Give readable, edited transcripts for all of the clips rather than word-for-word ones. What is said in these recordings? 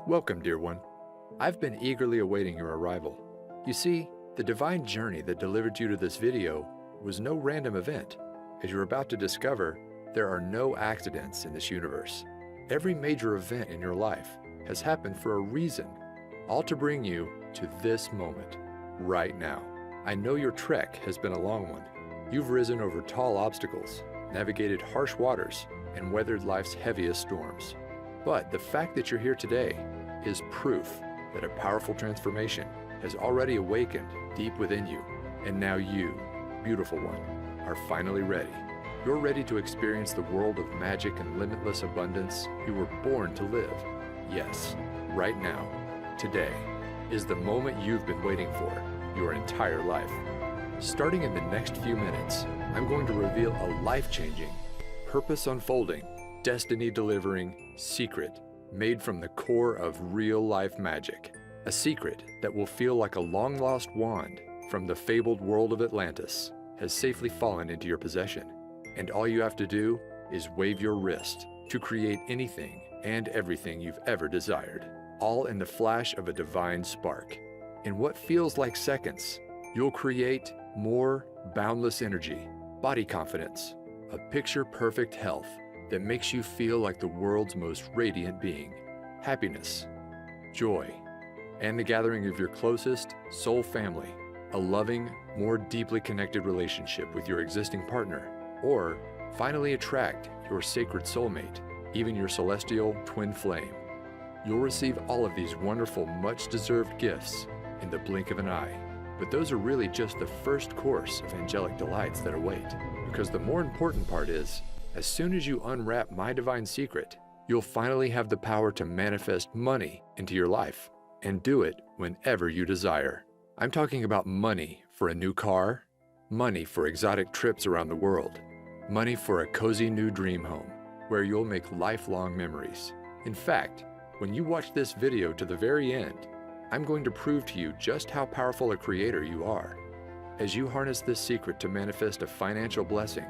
Welcome, dear one. I've been eagerly awaiting your arrival. You see, the divine journey that delivered you to this video was no random event. As you're about to discover, there are no accidents in this universe. Every major event in your life has happened for a reason, all to bring you to this moment, right now. I know your trek has been a long one. You've risen over tall obstacles, navigated harsh waters, and weathered life's heaviest storms. But the fact that you're here today is proof that a powerful transformation has already awakened deep within you. And now you, beautiful one, are finally ready. You're ready to experience the world of magic and limitless abundance you were born to live. Yes, right now, today, is the moment you've been waiting for your entire life. Starting in the next few minutes, I'm going to reveal a life-changing, purpose-unfolding, destiny-delivering secret made from the core of real-life magic. A secret that will feel like a long-lost wand from the fabled world of Atlantis has safely fallen into your possession. And all you have to do is wave your wrist to create anything and everything you've ever desired, all in the flash of a divine spark. In what feels like seconds, you'll create more boundless energy, body confidence, a picture-perfect health that makes you feel like the world's most radiant being, happiness, joy, and the gathering of your closest soul family, a loving, more deeply connected relationship with your existing partner, or finally attract your sacred soulmate, even your celestial twin flame. You'll receive all of these wonderful, much-deserved gifts in the blink of an eye. But those are really just the first course of angelic delights that await, because the more important part is, as soon as you unwrap my divine secret, you'll finally have the power to manifest money into your life, and do it whenever you desire. I'm talking about money for a new car, money for exotic trips around the world, money for a cozy new dream home, where you'll make lifelong memories. In fact, when you watch this video to the very end, I'm going to prove to you just how powerful a creator you are. As you harness this secret to manifest a financial blessing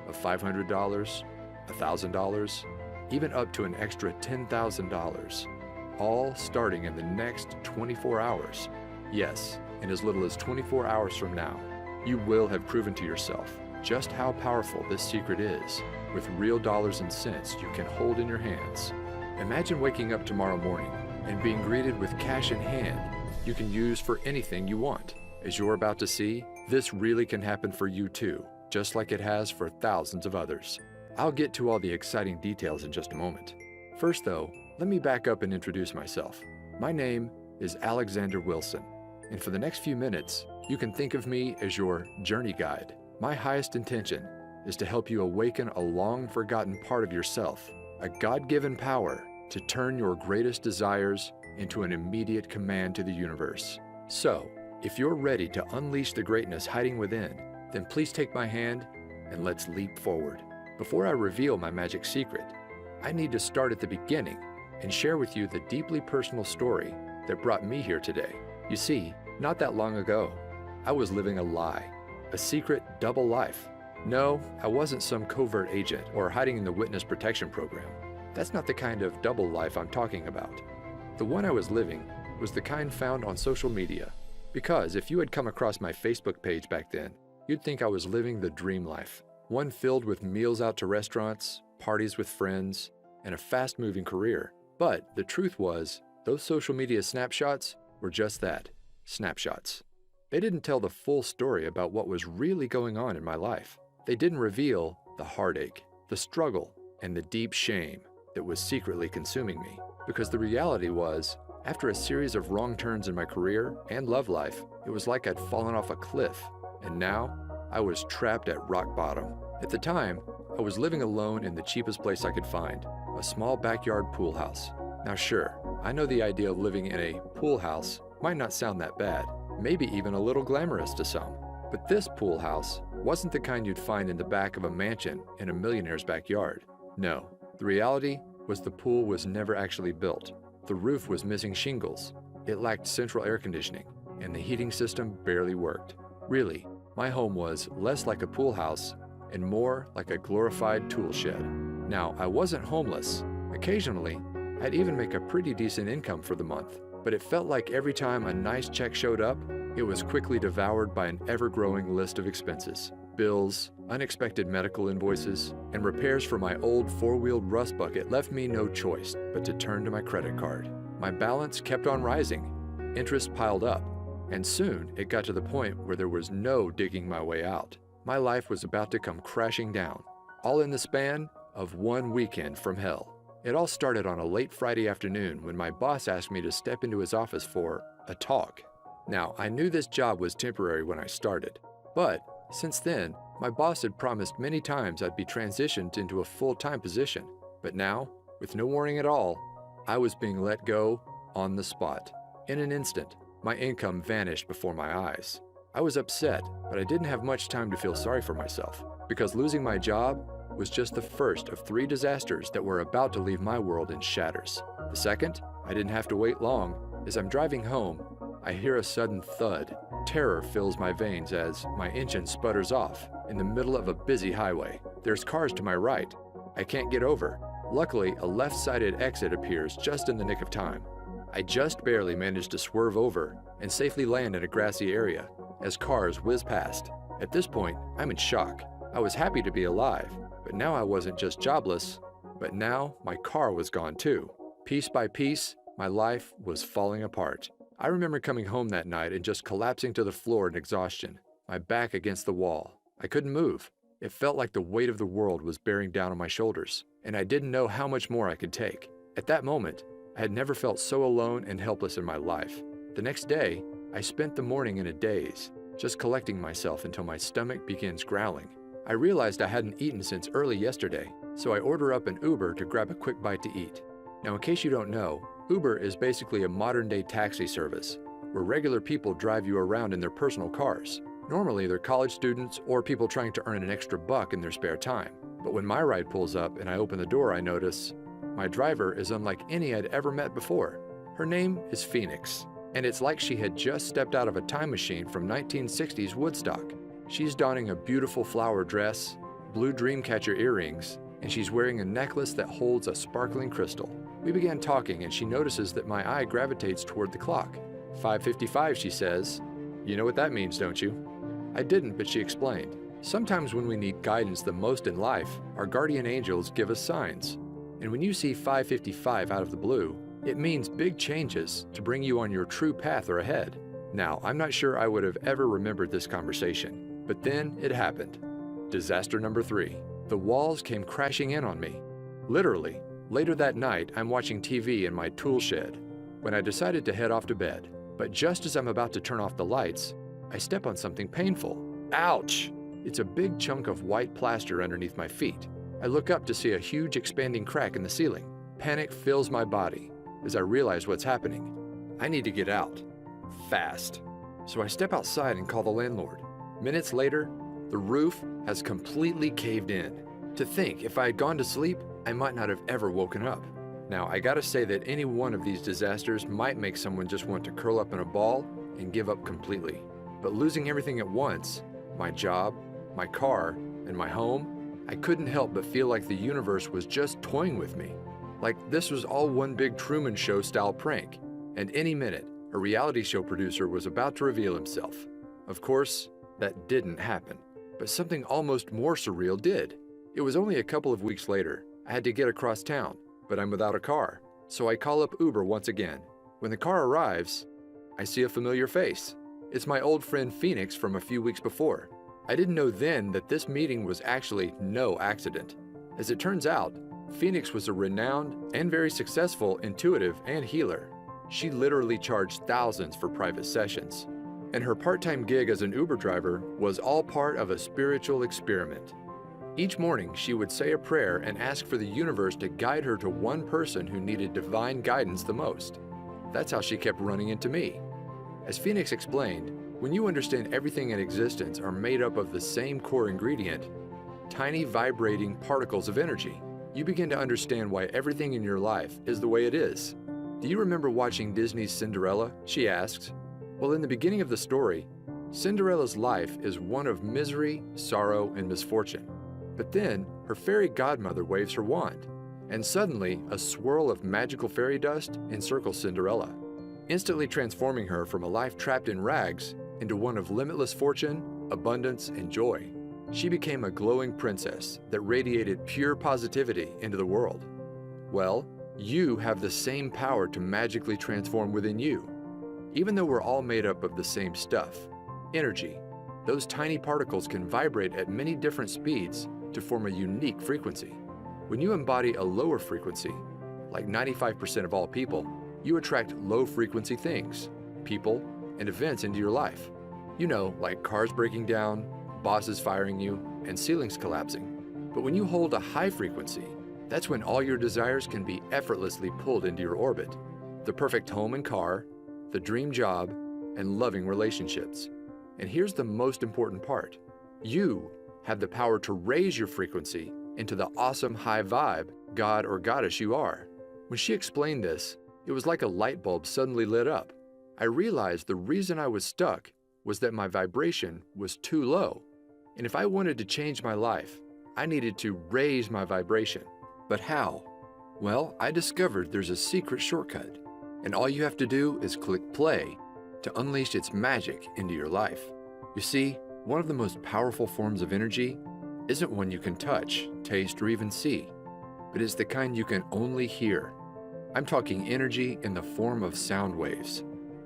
of $500, $1,000, even up to an extra $10,000, all starting in the next 24 hours. Yes, in as little as 24 hours from now, you will have proven to yourself just how powerful this secret is, with real dollars and cents you can hold in your hands. Imagine waking up tomorrow morning and being greeted with cash in hand you can use for anything you want. As you're about to see, this really can happen for you too, just like it has for thousands of others. I'll get to all the exciting details in just a moment. First though, let me back up and introduce myself. My name is Alexander Wilson, and for the next few minutes, you can think of me as your journey guide. My highest intention is to help you awaken a long-forgotten part of yourself, a God-given power to turn your greatest desires into an immediate command to the universe. So, if you're ready to unleash the greatness hiding within, then please take my hand and let's leap forward. Before I reveal my magic secret, I need to start at the beginning and share with you the deeply personal story that brought me here today. You see, not that long ago, I was living a lie, a secret double life. No, I wasn't some covert agent or hiding in the witness protection program. That's not the kind of double life I'm talking about. The one I was living was the kind found on social media, because if you had come across my Facebook page back then, you'd think I was living the dream life, one filled with meals out to restaurants, parties with friends, and a fast-moving career. But the truth was, those social media snapshots were just that, snapshots. They didn't tell the full story about what was really going on in my life. They didn't reveal the heartache, the struggle, and the deep shame that was secretly consuming me. Because the reality was, after a series of wrong turns in my career and love life, it was like I'd fallen off a cliff, and now I was trapped at rock bottom. At the time, I was living alone in the cheapest place I could find, a small backyard pool house. Now sure, I know the idea of living in a pool house might not sound that bad, maybe even a little glamorous to some. But this pool house wasn't the kind you'd find in the back of a mansion in a millionaire's backyard. No, the reality was the pool was never actually built. The roof was missing shingles, it lacked central air conditioning, and the heating system barely worked. Really, my home was less like a pool house and more like a glorified tool shed. Now, I wasn't homeless. Occasionally, I'd even make a pretty decent income for the month, but it felt like every time a nice check showed up, it was quickly devoured by an ever-growing list of expenses. Bills, unexpected medical invoices, and repairs for my old four-wheeled rust bucket left me no choice but to turn to my credit card. My balance kept on rising, interest piled up, and soon it got to the point where there was no digging my way out. My life was about to come crashing down, all in the span of one weekend from hell. It all started on a late Friday afternoon when my boss asked me to step into his office for a talk. Now, I knew this job was temporary when I started, but since then, my boss had promised many times I'd be transitioned into a full-time position. But now, with no warning at all, I was being let go on the spot. In an instant, my income vanished before my eyes. I was upset, but I didn't have much time to feel sorry for myself, because losing my job was just the first of 3 disasters that were about to leave my world in shatters. The second, I didn't have to wait long. As I'm driving home, I hear a sudden thud. Terror fills my veins as my engine sputters off in the middle of a busy highway. There's cars to my right. I can't get over. Luckily, a left-sided exit appears just in the nick of time. I just barely managed to swerve over and safely land in a grassy area as cars whiz past. At this point, I'm in shock. I was happy to be alive, but now I wasn't just jobless, but now my car was gone too. Piece by piece, my life was falling apart. I remember coming home that night and just collapsing to the floor in exhaustion, my back against the wall. I couldn't move. It felt like the weight of the world was bearing down on my shoulders, and I didn't know how much more I could take. At that moment, I had never felt so alone and helpless in my life. The next day, I spent the morning in a daze, just collecting myself until my stomach begins growling. I realized I hadn't eaten since early yesterday, so I order up an Uber to grab a quick bite to eat. Now, in case you don't know, Uber is basically a modern-day taxi service, where regular people drive you around in their personal cars. Normally, they're college students or people trying to earn an extra buck in their spare time. But when my ride pulls up and I open the door, I notice my driver is unlike any I'd ever met before. Her name is Phoenix, and it's like she had just stepped out of a time machine from 1960s Woodstock. She's donning a beautiful flower dress, blue dreamcatcher earrings, and she's wearing a necklace that holds a sparkling crystal. We began talking, and she notices that my eye gravitates toward the clock. 5:55, she says. You know what that means, don't you? I didn't, but she explained. Sometimes when we need guidance the most in life, our guardian angels give us signs. And when you see 5:55 out of the blue, it means big changes to bring you on your true path or ahead. Now, I'm not sure I would have ever remembered this conversation, but then it happened. Disaster number 3. The walls came crashing in on me. Literally. Later that night, I'm watching TV in my tool shed when I decided to head off to bed. But just as I'm about to turn off the lights, I step on something painful. Ouch! It's a big chunk of white plaster underneath my feet. I look up to see a huge expanding crack in the ceiling. Panic fills my body as I realize what's happening. I need to get out. Fast. So I step outside and call the landlord. Minutes later, the roof has completely caved in. To think, if I had gone to sleep, I might not have ever woken up. Now, I gotta say that any one of these disasters might make someone just want to curl up in a ball and give up completely. But losing everything at once, my job, my car, and my home, I couldn't help but feel like the universe was just toying with me. Like this was all one big Truman Show style prank, and any minute, a reality show producer was about to reveal himself. Of course, that didn't happen, but something almost more surreal did. It was only a couple of weeks later. I had to get across town, but I'm without a car, so I call up Uber once again. When the car arrives, I see a familiar face. It's my old friend Phoenix from a few weeks before. I didn't know then that this meeting was actually no accident. As it turns out, Phoenix was a renowned and very successful intuitive and healer. She literally charged thousands for private sessions. And her part-time gig as an Uber driver was all part of a spiritual experiment. Each morning, she would say a prayer and ask for the universe to guide her to one person who needed divine guidance the most. That's how she kept running into me. As Phoenix explained, when you understand everything in existence are made up of the same core ingredient, tiny vibrating particles of energy, you begin to understand why everything in your life is the way it is. Do you remember watching Disney's Cinderella? She asks. Well, in the beginning of the story, Cinderella's life is one of misery, sorrow, and misfortune. But then, her fairy godmother waves her wand, And suddenly, a swirl of magical fairy dust encircles Cinderella, instantly transforming her from a life trapped in rags into one of limitless fortune, abundance, and joy. She became a glowing princess that radiated pure positivity into the world. Well, you have the same power to magically transform within you. Even though we're all made up of the same stuff, energy, those tiny particles can vibrate at many different speeds to form a unique frequency. When you embody a lower frequency, like 95% of all people, you attract low-frequency things, people, and events into your life. You know, like cars breaking down, bosses firing you, and ceilings collapsing. But when you hold a high frequency, that's when all your desires can be effortlessly pulled into your orbit. The perfect home and car, the dream job, and loving relationships. And here's the most important part. You have the power to raise your frequency into the awesome high vibe god or goddess you are. When she explained this, it was like a light bulb suddenly lit up. I realized the reason I was stuck was that my vibration was too low. And if I wanted to change my life, I needed to raise my vibration. But how? Well, I discovered there's a secret shortcut. And all you have to do is click play to unleash its magic into your life. You see, one of the most powerful forms of energy isn't one you can touch, taste, or even see, but is the kind you can only hear. I'm talking energy in the form of sound waves.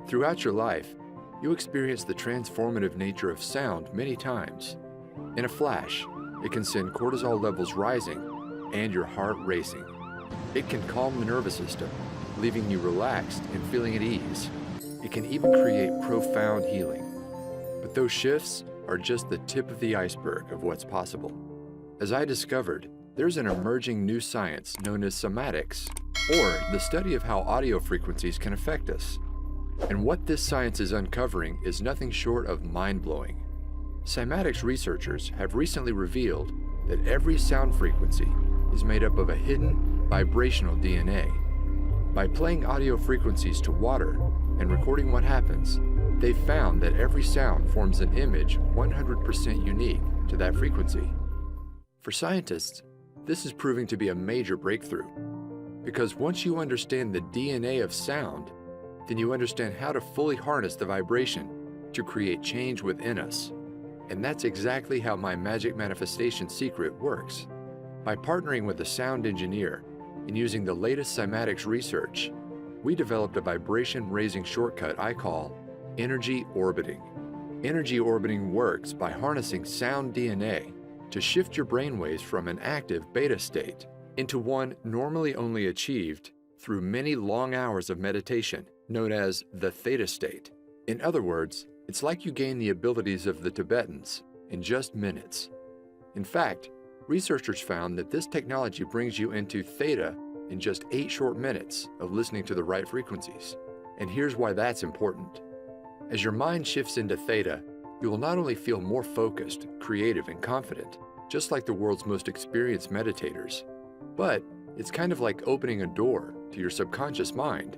Throughout your life, you experience the transformative nature of sound many times. In a flash, it can send cortisol levels rising and your heart racing. It can calm the nervous system, leaving you relaxed and feeling at ease. It can even create profound healing. But those shifts are just the tip of the iceberg of what's possible. As I discovered, there's an emerging new science known as somatics, or the study of how audio frequencies can affect us. And what this science is uncovering is nothing short of mind-blowing. Cymatics researchers have recently revealed that every sound frequency is made up of a hidden vibrational DNA. By playing audio frequencies to water and recording what happens, they found that every sound forms an image 100% unique to that frequency. For scientists, this is proving to be a major breakthrough, because once you understand the DNA of sound, then you understand how to fully harness the vibration to create change within us. And that's exactly how my magic manifestation secret works. By partnering with a sound engineer and using the latest cymatics research, we developed a vibration-raising shortcut I call energy orbiting. Energy orbiting works by harnessing sound DNA to shift your brainwaves from an active beta state into one normally only achieved through many long hours of meditation, known as the theta state. In other words, it's like you gain the abilities of the Tibetans in just minutes. In fact, researchers found that this technology brings you into theta in just 8 short minutes of listening to the right frequencies. And here's why that's important. As your mind shifts into theta, you will not only feel more focused, creative, and confident, just like the world's most experienced meditators, but it's kind of like opening a door to your subconscious mind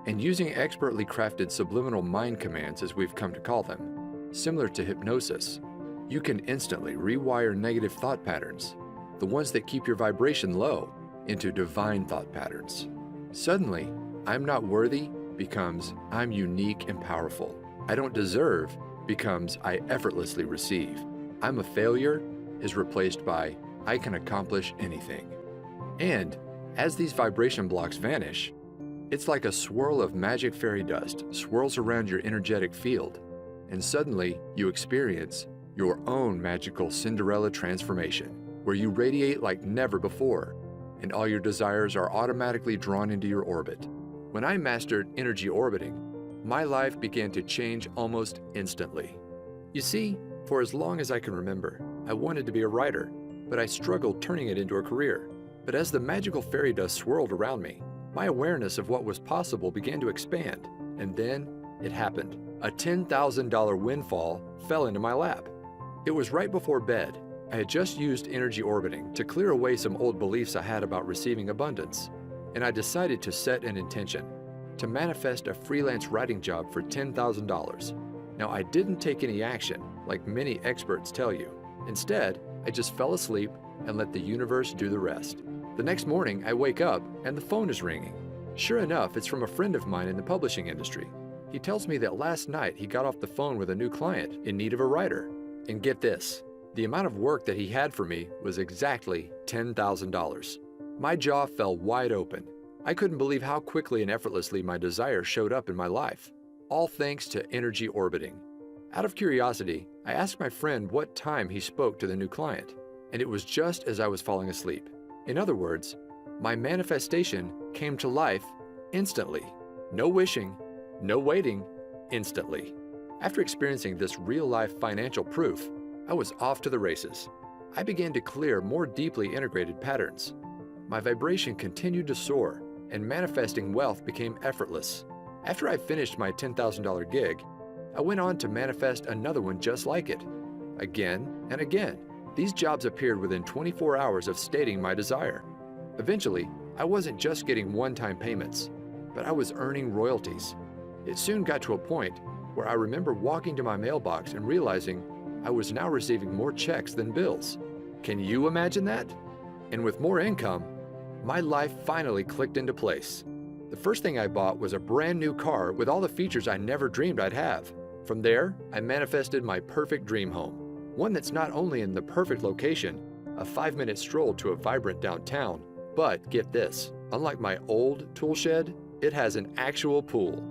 and using expertly crafted subliminal mind commands, as we've come to call them. Similar to hypnosis, you can instantly rewire negative thought patterns, the ones that keep your vibration low, into divine thought patterns. Suddenly, I'm not worthy becomes I'm unique and powerful. I don't deserve becomes I effortlessly receive. I'm a failure is replaced by I can accomplish anything. And as these vibration blocks vanish, it's like a swirl of magic fairy dust swirls around your energetic field, and suddenly you experience your own magical Cinderella transformation, where you radiate like never before, and all your desires are automatically drawn into your orbit. When I mastered energy orbiting, my life began to change almost instantly. You see, for as long as I can remember, I wanted to be a writer, but I struggled turning it into a career. But as the magical fairy dust swirled around me, my awareness of what was possible began to expand, and then it happened. A $10,000 windfall fell into my lap. It was right before bed. I had just used energy orbiting to clear away some old beliefs I had about receiving abundance, and I decided to set an intention to manifest a freelance writing job for $10,000. Now, I didn't take any action, like many experts tell you. Instead, I just fell asleep and let the universe do the rest. The next morning, I wake up and the phone is ringing. Sure enough, it's from a friend of mine in the publishing industry. He tells me that last night he got off the phone with a new client in need of a writer. And get this, the amount of work that he had for me was exactly $10,000. My jaw fell wide open. I couldn't believe how quickly and effortlessly my desire showed up in my life, all thanks to energy orbiting. Out of curiosity, I asked my friend what time he spoke to the new client, and it was just as I was falling asleep. In other words, my manifestation came to life instantly. No wishing, no waiting, instantly. After experiencing this real-life financial proof, I was off to the races. I began to clear more deeply integrated patterns. My vibration continued to soar, and manifesting wealth became effortless. After I finished my $10,000 gig, I went on to manifest another one just like it. Again and again, these jobs appeared within 24 hours of stating my desire. Eventually, I wasn't just getting one-time payments, but I was earning royalties. It soon got to a point where I remember walking to my mailbox and realizing I was now receiving more checks than bills. Can you imagine that? And with more income, my life finally clicked into place. The first thing I bought was a brand new car with all the features I never dreamed I'd have. From there, I manifested my perfect dream home. One that's not only in the perfect location, a 5-minute stroll to a vibrant downtown, but get this, unlike my old tool shed, it has an actual pool.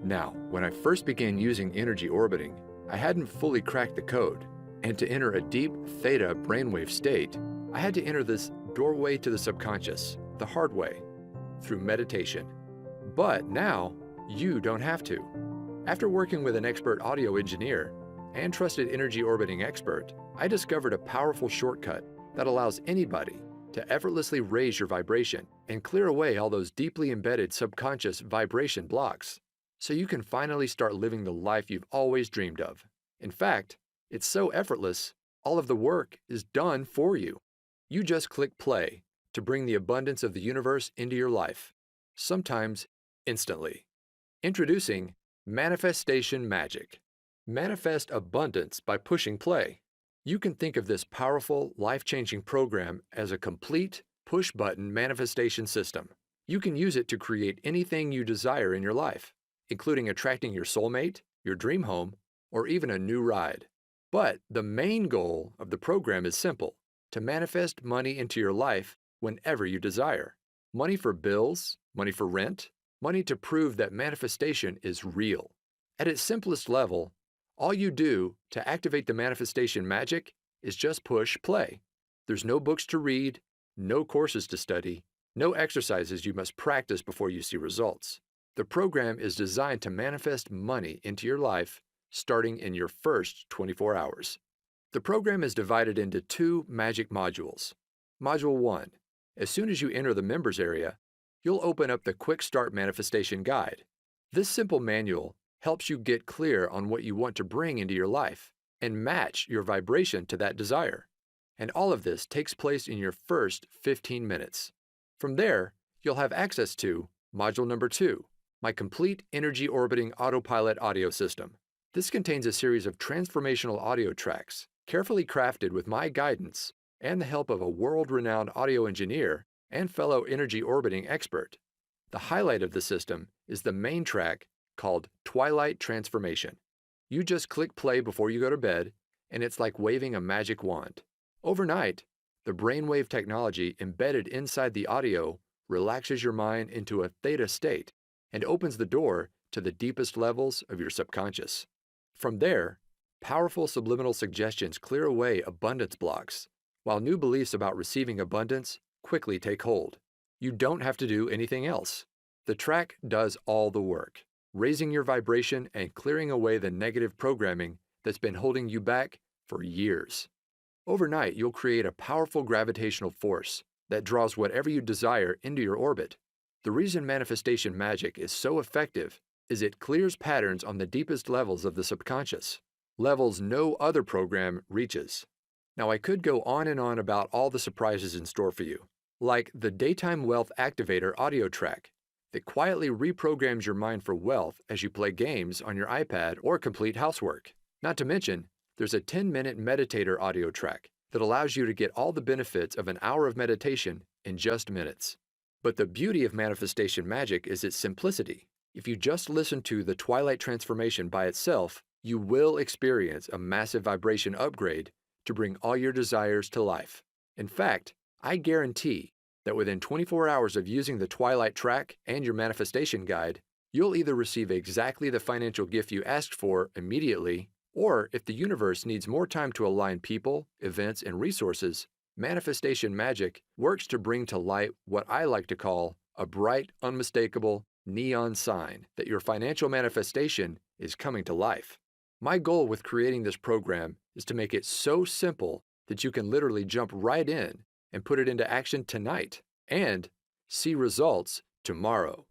Now, when I first began using energy orbiting, I hadn't fully cracked the code, and to enter a deep theta brainwave state, I had to enter this doorway to the subconscious, the hard way, through meditation. But now, you don't have to. After working with an expert audio engineer and trusted energy orbiting expert, I discovered a powerful shortcut that allows anybody to effortlessly raise your vibration and clear away all those deeply embedded subconscious vibration blocks, so you can finally start living the life you've always dreamed of. In fact, it's so effortless, all of the work is done for you. You just click play to bring the abundance of the universe into your life, sometimes instantly. Introducing Manifestation Magic. Manifest abundance by pushing play. You can think of this powerful, life-changing program as a complete push-button manifestation system. You can use it to create anything you desire in your life, including attracting your soulmate, your dream home, or even a new ride. But the main goal of the program is simple: to manifest money into your life whenever you desire. Money for bills, money for rent, money to prove that manifestation is real. At its simplest level, all you do to activate the manifestation magic is just push play. There's no books to read, no courses to study, no exercises you must practice before you see results. The program is designed to manifest money into your life starting in your first 24 hours. The program is divided into 2 magic modules. Module 1. As soon as you enter the members area, you'll open up the Quick Start Manifestation Guide. This simple manual helps you get clear on what you want to bring into your life and match your vibration to that desire. And all of this takes place in your first 15 minutes. From there, you'll have access to Module number 2, my complete energy orbiting autopilot audio system. This contains a series of transformational audio tracks, carefully crafted with my guidance and the help of a world-renowned audio engineer and fellow energy orbiting expert. The highlight of the system is the main track called Twilight Transformation. You just click play before you go to bed, and it's like waving a magic wand. Overnight, the brainwave technology embedded inside the audio relaxes your mind into a theta state and opens the door to the deepest levels of your subconscious. From there, powerful subliminal suggestions clear away abundance blocks, while new beliefs about receiving abundance quickly take hold. You don't have to do anything else. The track does all the work, raising your vibration and clearing away the negative programming that's been holding you back for years. Overnight, you'll create a powerful gravitational force that draws whatever you desire into your orbit. The reason manifestation magic is so effective is it clears patterns on the deepest levels of the subconscious, levels no other program reaches. Now, I could go on and on about all the surprises in store for you, like the Daytime Wealth Activator audio track that quietly reprograms your mind for wealth as you play games on your iPad or complete housework. Not to mention, there's a 10-minute meditator audio track that allows you to get all the benefits of an hour of meditation in just minutes. But the beauty of manifestation magic is its simplicity. If you just listen to the Twilight Transformation by itself, you will experience a massive vibration upgrade to bring all your desires to life. In fact, I guarantee that within 24 hours of using the Twilight track and your manifestation guide, you'll either receive exactly the financial gift you asked for immediately, or if the universe needs more time to align people, events, and resources, manifestation magic works to bring to light what I like to call a bright, unmistakable neon sign that your financial manifestation is coming to life. My goal with creating this program is to make it so simple that you can literally jump right in and put it into action tonight and see results tomorrow.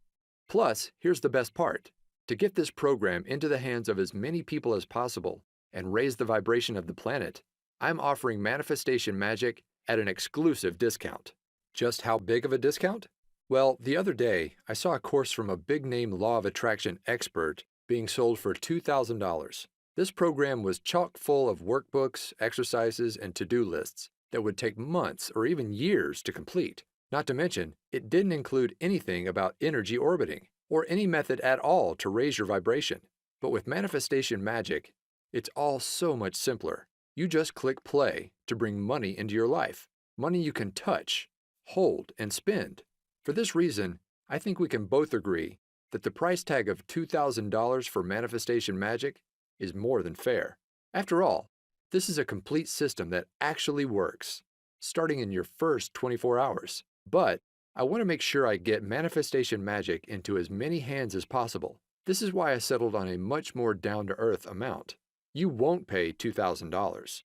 Plus, here's the best part. To get this program into the hands of as many people as possible and raise the vibration of the planet, I'm offering manifestation magic at an exclusive discount. Just how big of a discount? Well, the other day, I saw a course from a big-name law of attraction expert being sold for $2,000. This program was chock full of workbooks, exercises, and to-do lists that would take months or even years to complete. Not to mention, it didn't include anything about energy orbiting or any method at all to raise your vibration. But with manifestation magic, it's all so much simpler. You just click play to bring money into your life, money you can touch, hold, and spend. For this reason, I think we can both agree that the price tag of $2,000 for manifestation magic is more than fair. After all, this is a complete system that actually works, starting in your first 24 hours. But I want to make sure I get manifestation magic into as many hands as possible. This is why I settled on a much more down-to-earth amount. You won't pay $2,000,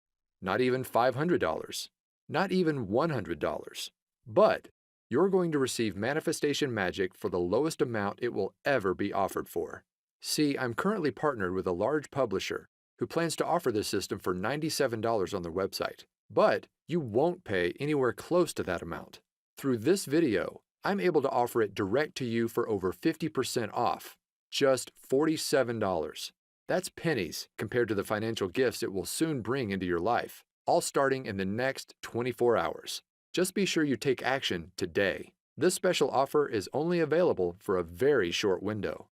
not even $500, not even $100. But you're going to receive manifestation magic for the lowest amount it will ever be offered for. See, I'm currently partnered with a large publisher who plans to offer this system for $97 on their website. But you won't pay anywhere close to that amount. Through this video, I'm able to offer it direct to you for over 50% off, just $47. That's pennies compared to the financial gifts it will soon bring into your life, all starting in the next 24 hours. Just be sure you take action today. This special offer is only available for a very short window.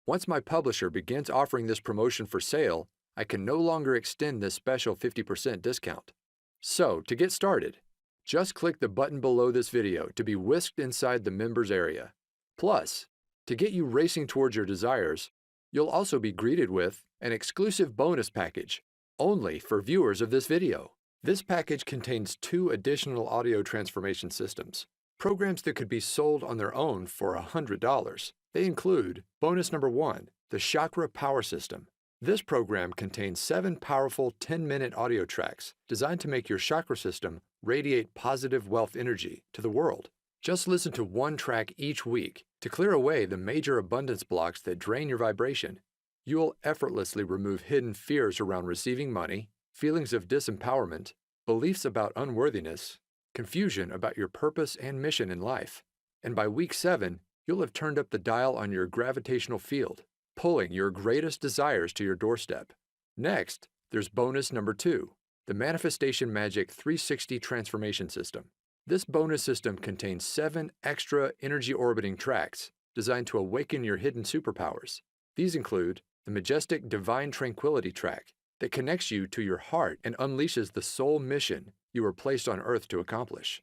Once my publisher begins offering this promotion for sale, I can no longer extend this special 50% discount. So, to get started, just click the button below this video to be whisked inside the members area. Plus, to get you racing towards your desires, you'll also be greeted with an exclusive bonus package, only for viewers of this video. This package contains 2 additional audio transformation systems, programs that could be sold on their own for $100. They include bonus number 1, the Chakra Power System. This program contains 7 powerful 10-minute audio tracks designed to make your chakra system radiate positive wealth energy to the world. Just listen to one track each week to clear away the major abundance blocks that drain your vibration. You'll effortlessly remove hidden fears around receiving money, feelings of disempowerment, beliefs about unworthiness, confusion about your purpose and mission in life. And by week 7, you'll have turned up the dial on your gravitational field, pulling your greatest desires to your doorstep. Next, there's bonus number 2, the Manifestation Magic 360 Transformation System. This bonus system contains 7 extra energy orbiting tracks designed to awaken your hidden superpowers. These include the majestic Divine Tranquility track that connects you to your heart and unleashes the soul mission you were placed on Earth to accomplish.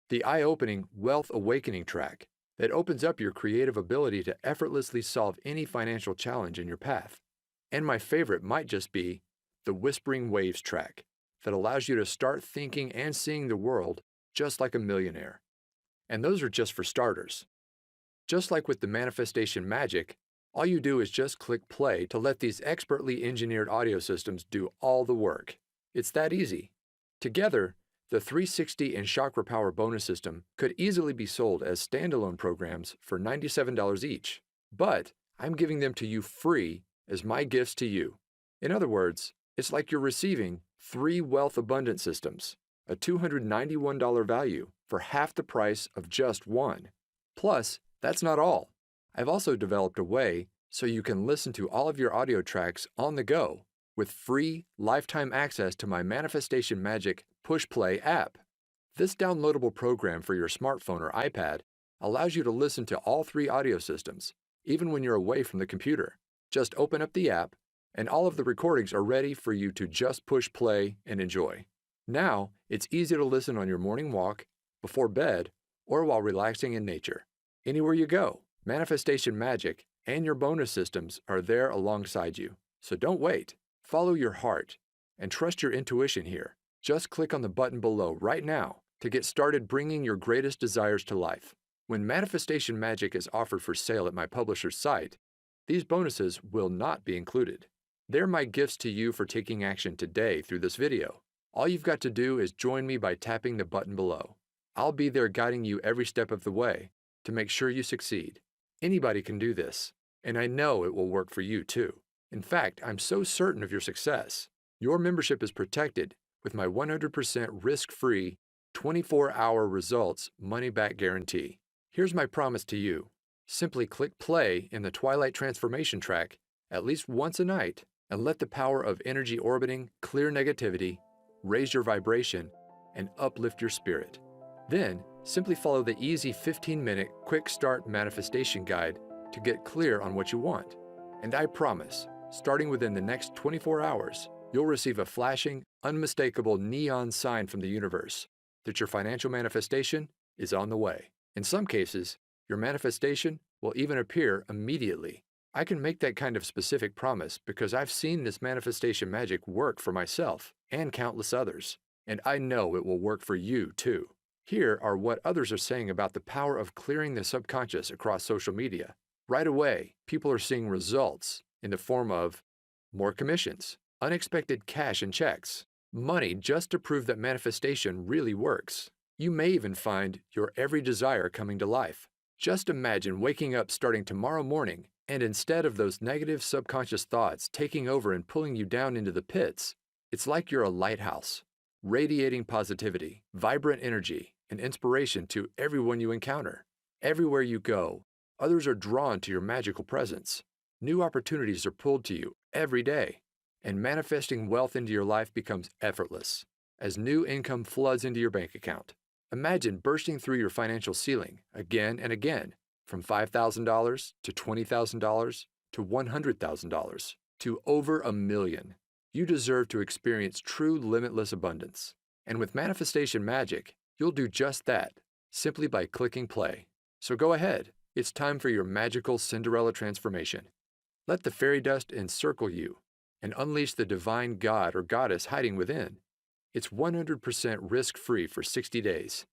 The eye-opening Wealth Awakening track that opens up your creative ability to effortlessly solve any financial challenge in your path. And my favorite might just be the Whispering Waves track that allows you to start thinking and seeing the world just like a millionaire. And those are just for starters. Just like with the manifestation magic, all you do is just click play to let these expertly engineered audio systems do all the work. It's that easy. Together, the 360 and Chakra Power bonus system could easily be sold as standalone programs for $97 each, but I'm giving them to you free as my gifts to you. In other words, it's like you're receiving 3 wealth abundance systems, a $291 value for half the price of just one. Plus, that's not all. I've also developed a way so you can listen to all of your audio tracks on the go with free lifetime access to my Manifestation Magic Push Play app. This downloadable program for your smartphone or iPad allows you to listen to all three audio systems, even when you're away from the computer. Just open up the app, and all of the recordings are ready for you to just push play and enjoy. Now, it's easy to listen on your morning walk, before bed, or while relaxing in nature. Anywhere you go, Manifestation Magic and your bonus systems are there alongside you. So don't wait. Follow your heart and trust your intuition here. Just click on the button below right now to get started bringing your greatest desires to life. When Manifestation Magic is offered for sale at my publisher's site, these bonuses will not be included. They're my gifts to you for taking action today through this video. All you've got to do is join me by tapping the button below. I'll be there guiding you every step of the way to make sure you succeed. Anybody can do this, and I know it will work for you too. In fact, I'm so certain of your success. Your membership is protected with my 100% risk-free, 24-hour results money-back guarantee. Here's my promise to you. Simply click play in the Twilight Transformation track at least once a night and let the power of energy orbiting clear negativity, raise your vibration, and uplift your spirit. Then, simply follow the easy 15-minute quick start manifestation guide to get clear on what you want. And I promise, starting within the next 24 hours, you'll receive a flashing, unmistakable neon sign from the universe that your financial manifestation is on the way. In some cases, your manifestation will even appear immediately. I can make that kind of specific promise because I've seen this manifestation magic work for myself and countless others, and I know it will work for you too. Here are what others are saying about the power of clearing the subconscious across social media. Right away, people are seeing results in the form of more commissions, unexpected cash and checks, money just to prove that manifestation really works. You may even find your every desire coming to life. Just imagine waking up starting tomorrow morning, and instead of those negative subconscious thoughts taking over and pulling you down into the pits, it's like you're a lighthouse, radiating positivity, vibrant energy, and inspiration to everyone you encounter. Everywhere you go, others are drawn to your magical presence. New opportunities are pulled to you every day, and manifesting wealth into your life becomes effortless as new income floods into your bank account. Imagine bursting through your financial ceiling again and again, from $5,000 to $20,000 to $100,000 to over $1 million. You deserve to experience true limitless abundance. And with Manifestation Magic, you'll do just that, simply by clicking play. So go ahead, it's time for your magical Cinderella transformation. Let the fairy dust encircle you and unleash the divine god or goddess hiding within. It's 100% risk-free for 60 days.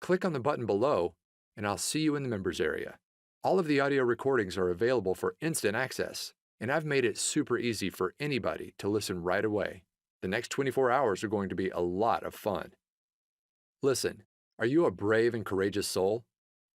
Click on the button below, and I'll see you in the members area. All of the audio recordings are available for instant access, and I've made it super easy for anybody to listen right away. The next 24 hours are going to be a lot of fun. Listen, are you a brave and courageous soul?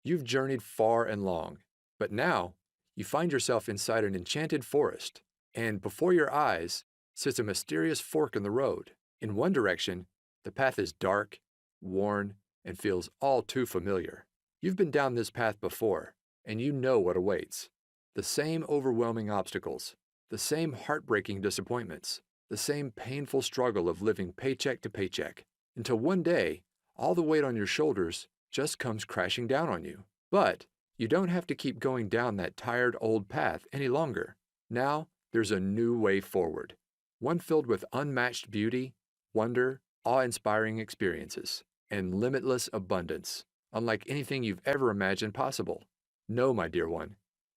You've journeyed far and long, but now you find yourself inside an enchanted forest, and before your eyes sits a mysterious fork in the road. In one direction, the path is dark, worn, and feels all too familiar. You've been down this path before, and you know what awaits. The same overwhelming obstacles, the same heartbreaking disappointments, the same painful struggle of living paycheck to paycheck, until one day, all the weight on your shoulders just comes crashing down on you. But you don't have to keep going down that tired old path any longer. Now, there's a new way forward, one filled with unmatched beauty, wonder, awe-inspiring experiences, and limitless abundance, unlike anything you've ever imagined possible. No, my dear one,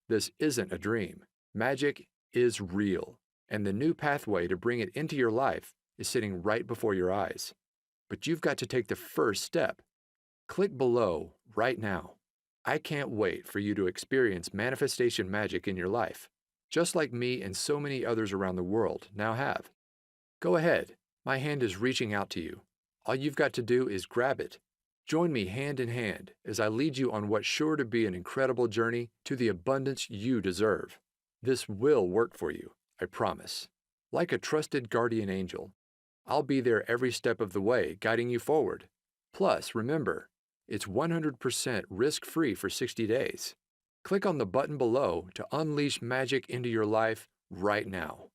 this isn't a dream. Magic is real, and the new pathway to bring it into your life is sitting right before your eyes. But you've got to take the first step. Click below right now. I can't wait for you to experience manifestation magic in your life, just like me and so many others around the world now have. Go ahead. My hand is reaching out to you. All you've got to do is grab it. Join me hand in hand as I lead you on what's sure to be an incredible journey to the abundance you deserve. This will work for you, I promise. Like a trusted guardian angel, I'll be there every step of the way, guiding you forward. Plus, remember, it's 100% risk-free for 60 days. Click on the button below to unleash magic into your life right now.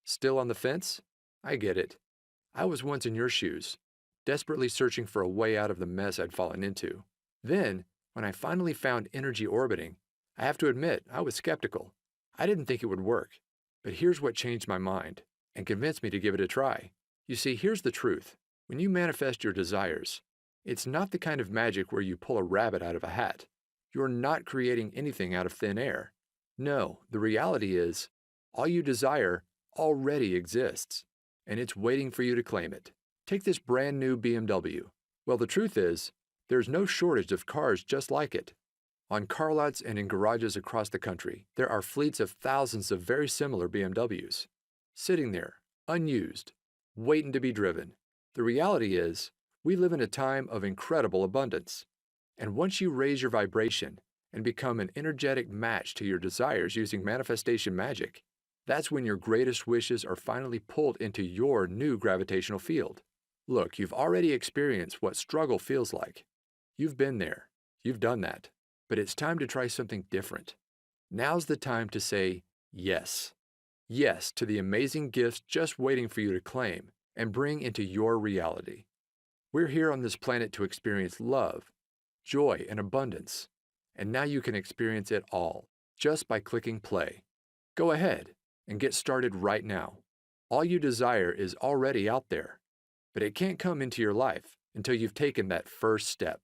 Still on the fence? I get it. I was once in your shoes, desperately searching for a way out of the mess I'd fallen into. Then, when I finally found energy orbiting, I have to admit I was skeptical. I didn't think it would work. But here's what changed my mind and convinced me to give it a try. You see, here's the truth. When you manifest your desires, it's not the kind of magic where you pull a rabbit out of a hat. You're not creating anything out of thin air. No, the reality is, all you desire already exists, and it's waiting for you to claim it. Take this brand new BMW. Well, the truth is, there's no shortage of cars just like it. On car lots and in garages across the country, there are fleets of thousands of very similar BMWs, sitting there, unused, waiting to be driven. The reality is, we live in a time of incredible abundance. And once you raise your vibration and become an energetic match to your desires using manifestation magic, that's when your greatest wishes are finally pulled into your new gravitational field. Look, you've already experienced what struggle feels like. You've been there. You've done that. But it's time to try something different. Now's the time to say yes. Yes to the amazing gifts just waiting for you to claim and bring into your reality. We're here on this planet to experience love, joy, and abundance. And now you can experience it all just by clicking play. Go ahead and get started right now. All you desire is already out there, but it can't come into your life until you've taken that first step.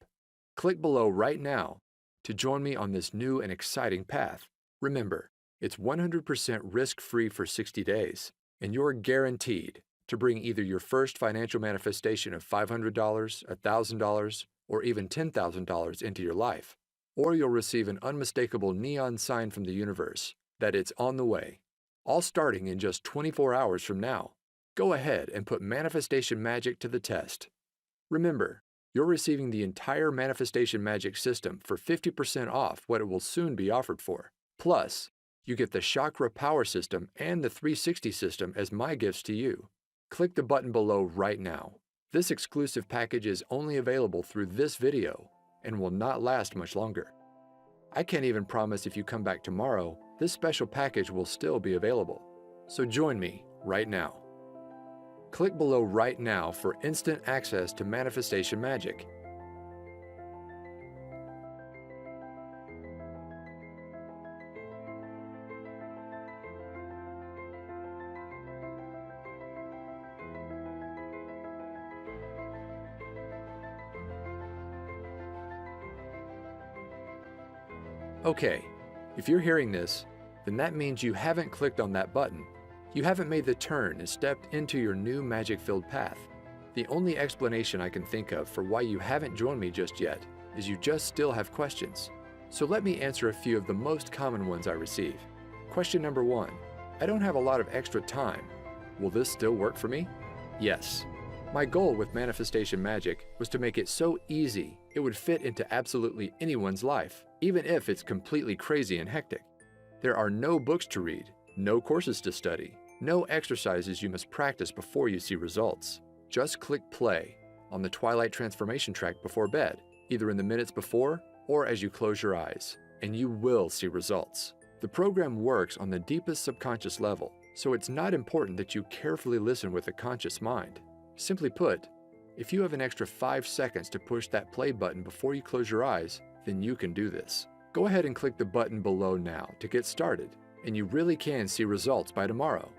Click below right now to join me on this new and exciting path. Remember, it's 100% risk-free for 60 days, and you're guaranteed to bring either your first financial manifestation of $500, $1,000, or even $10,000 into your life, or you'll receive an unmistakable neon sign from the universe that it's on the way, all starting in just 24 hours from now. Go ahead and put manifestation magic to the test. Remember, you're receiving the entire manifestation magic system for 50% off what it will soon be offered for. Plus, you get the chakra power system and the 360 system as my gifts to you. Click the button below right now. This exclusive package is only available through this video and will not last much longer. I can't even promise if you come back tomorrow, this special package will still be available. So join me right now. Click below right now for instant access to manifestation magic. Okay, if you're hearing this, then that means you haven't clicked on that button. You haven't made the turn and stepped into your new magic-filled path. The only explanation I can think of for why you haven't joined me just yet is you just still have questions. So let me answer a few of the most common ones I receive. Question number 1. I don't have a lot of extra time. Will this still work for me? Yes. My goal with manifestation magic was to make it so easy it would fit into absolutely anyone's life, even if it's completely crazy and hectic. There are no books to read, no courses to study, no exercises you must practice before you see results. Just click play on the Twilight Transformation track before bed, either in the minutes before or as you close your eyes, and you will see results. The program works on the deepest subconscious level, so it's not important that you carefully listen with a conscious mind. Simply put, if you have an extra 5 seconds to push that play button before you close your eyes, then you can do this. Go ahead and click the button below now to get started, and you really can see results by tomorrow.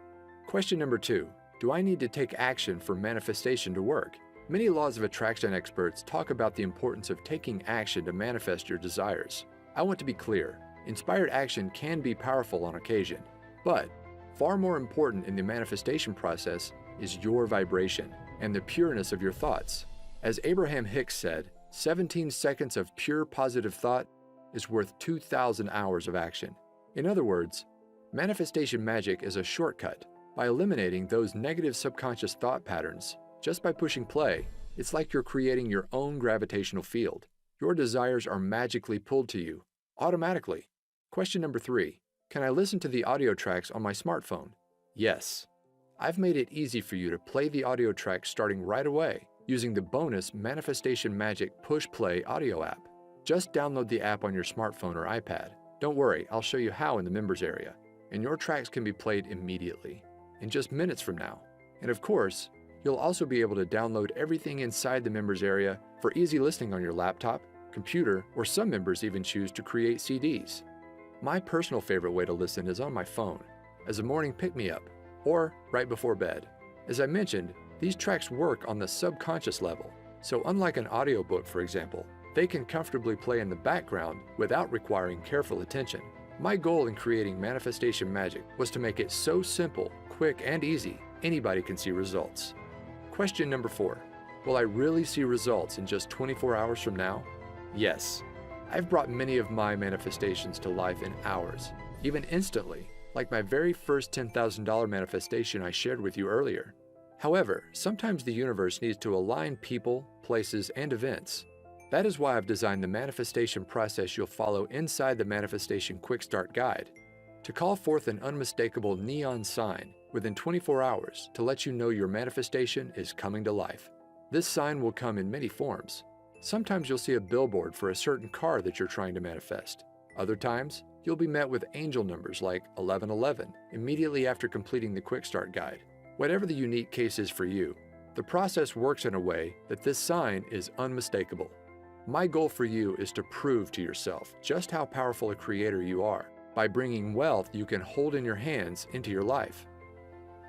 Question number 2. Do I need to take action for manifestation to work? Many laws of attraction experts talk about the importance of taking action to manifest your desires. I want to be clear, inspired action can be powerful on occasion, but far more important in the manifestation process is your vibration and the pureness of your thoughts. As Abraham Hicks said, 17 seconds of pure positive thought is worth 2,000 hours of action. In other words, manifestation magic is a shortcut. By eliminating those negative subconscious thought patterns, just by pushing play, it's like you're creating your own gravitational field. Your desires are magically pulled to you, automatically. Question number 3. Can I listen to the audio tracks on my smartphone? Yes. I've made it easy for you to play the audio tracks starting right away using the bonus Manifestation Magic Push Play audio app. Just download the app on your smartphone or iPad. Don't worry, I'll show you how in the members area, and your tracks can be played immediately. in just minutes from now. And of course, you'll also be able to download everything inside the members area for easy listening on your laptop, computer, or some members even choose to create CDs. My personal favorite way to listen is on my phone, as a morning pick-me-up, or right before bed. As I mentioned, these tracks work on the subconscious level, so unlike an audiobook, for example, they can comfortably play in the background without requiring careful attention. My goal in creating Manifestation Magic was to make it so simple, quick, and easy, anybody can see results. Question number 4. Will I really see results in just 24 hours from now? Yes. I've brought many of my manifestations to life in hours, even instantly, like my very first $10,000 manifestation I shared with you earlier. However, sometimes the universe needs to align people, places, and events. That is why I've designed the manifestation process you'll follow inside the Manifestation Quick Start Guide, to call forth an unmistakable neon sign within 24 hours to let you know your manifestation is coming to life. This sign will come in many forms. Sometimes you'll see a billboard for a certain car that you're trying to manifest. Other times, you'll be met with angel numbers like 1111 immediately after completing the Quick Start Guide. Whatever the unique case is for you, the process works in a way that this sign is unmistakable. My goal for you is to prove to yourself just how powerful a creator you are by bringing wealth you can hold in your hands into your life.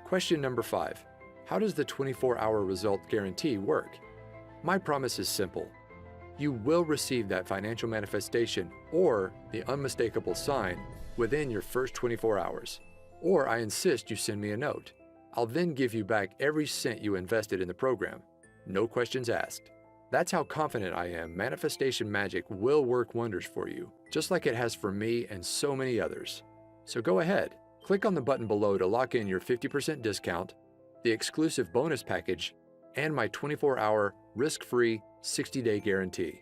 Question number 5. How does the 24-hour result guarantee work? My promise is simple. You will receive that financial manifestation or the unmistakable sign within your first 24 hours. Or I insist you send me a note. I'll then give you back every cent you invested in the program. No questions asked. That's how confident I am Manifestation Magic will work wonders for you, just like it has for me and so many others. So go ahead, click on the button below to lock in your 50% discount, the exclusive bonus package, and my 24-hour risk-free 60-day guarantee.